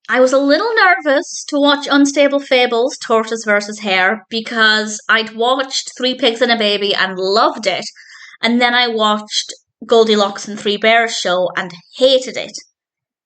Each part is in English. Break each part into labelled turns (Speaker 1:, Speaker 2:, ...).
Speaker 1: I was a little nervous to watch Unstable Fables, Tortoise versus Hare, because I'd watched Three Pigs and a Baby and loved it, and then I watched Goldilocks and Three Bears show and hated it.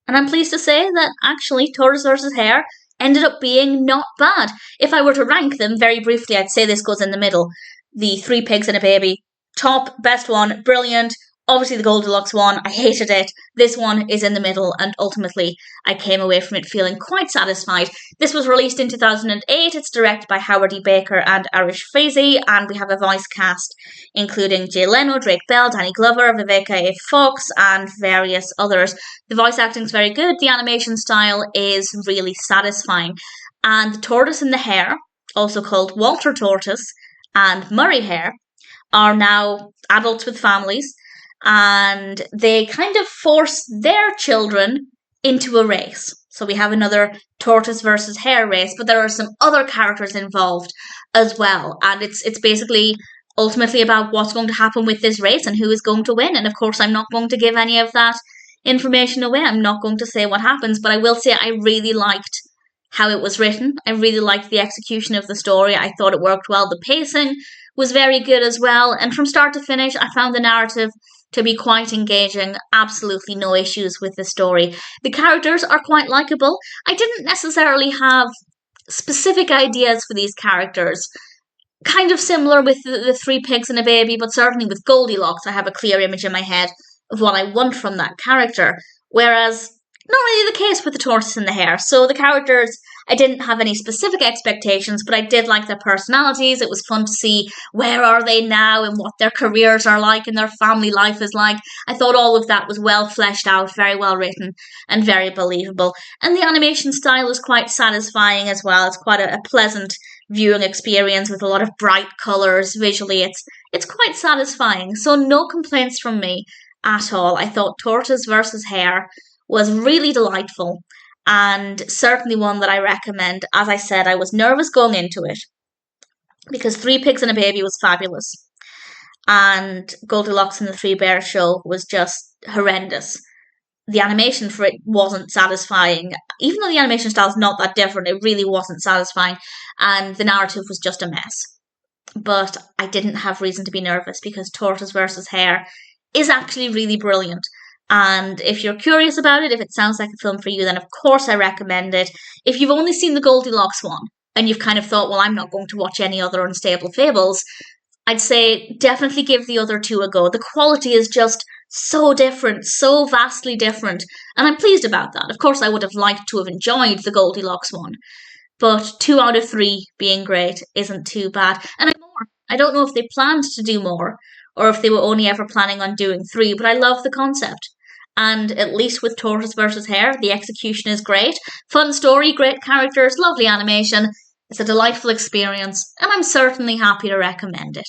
Speaker 1: And I'm pleased to say that actually Tortoise versus Hare ended up being not bad. If I were to rank them very briefly, I'd say this goes in the middle. The Three Pigs and a Baby, top, best one, brilliant. Obviously, the Goldilocks one, I hated it. This one is in the middle, and ultimately, I came away from it feeling quite satisfied. This was released in 2008. It's directed by Howard E. Baker and Arish Fyzee, and we have a voice cast including Leno, Drake Bell, Danny Glover, Vivica A. Fox, and various others. The voice acting is very good. The animation style is really satisfying. And the tortoise and the hare, also called Walter Tortoise and Murray Hare, are now adults with families, and they kind of force their children into a race. So we have another tortoise versus hare race, but there are some other characters involved as well. And it's basically ultimately about what's going to happen with this race and who is going to win. And of course, I'm not going to give any of that information away. I'm not going to say what happens, but I will say I really liked how it was written. I really liked the execution of the story. I thought it worked well. The pacing was very good as well. And from start to finish, I found the narrative to be quite engaging. Absolutely no issues with the story. The characters are quite likable. I didn't necessarily have specific ideas for these characters. Kind of similar with the Three Pigs and a Baby, but certainly with Goldilocks, I have a clear image in my head of what I want from that character. Whereas, not really the case with the tortoise and the hare. So the characters, I didn't have any specific expectations, but I did like their personalities. It was fun to see where are they now and what their careers are like and their family life is like. I thought all of that was well fleshed out, very well written, and very believable. And the animation style is quite satisfying as well. It's quite a pleasant viewing experience with a lot of bright colours. Visually, it's quite satisfying. So no complaints from me at all. I thought Tortoise versus Hare was really delightful and certainly one that I recommend. As I said, I was nervous going into it because Three Pigs and a Baby was fabulous and Goldilocks and the Three Bears show was just horrendous. The animation for it wasn't satisfying. Even though the animation style is not that different, it really wasn't satisfying and the narrative was just a mess. But I didn't have reason to be nervous because Tortoise versus Hare is actually really brilliant. And if you're curious about it, if it sounds like a film for you, then of course I recommend it. If you've only seen the Goldilocks one and you've kind of thought, well, I'm not going to watch any other Unstable Fables, I'd say definitely give the other two a go. The quality is just so different, so vastly different, and I'm pleased about that. Of course, I would have liked to have enjoyed the Goldilocks one, but 2 out of 3 being great isn't too bad. And I don't know if they planned to do more or if they were only ever planning on doing 3, but I love the concept. And at least with Tortoise versus Hare, the execution is great. Fun story, great characters, lovely animation. It's a delightful experience, and I'm certainly happy to recommend it.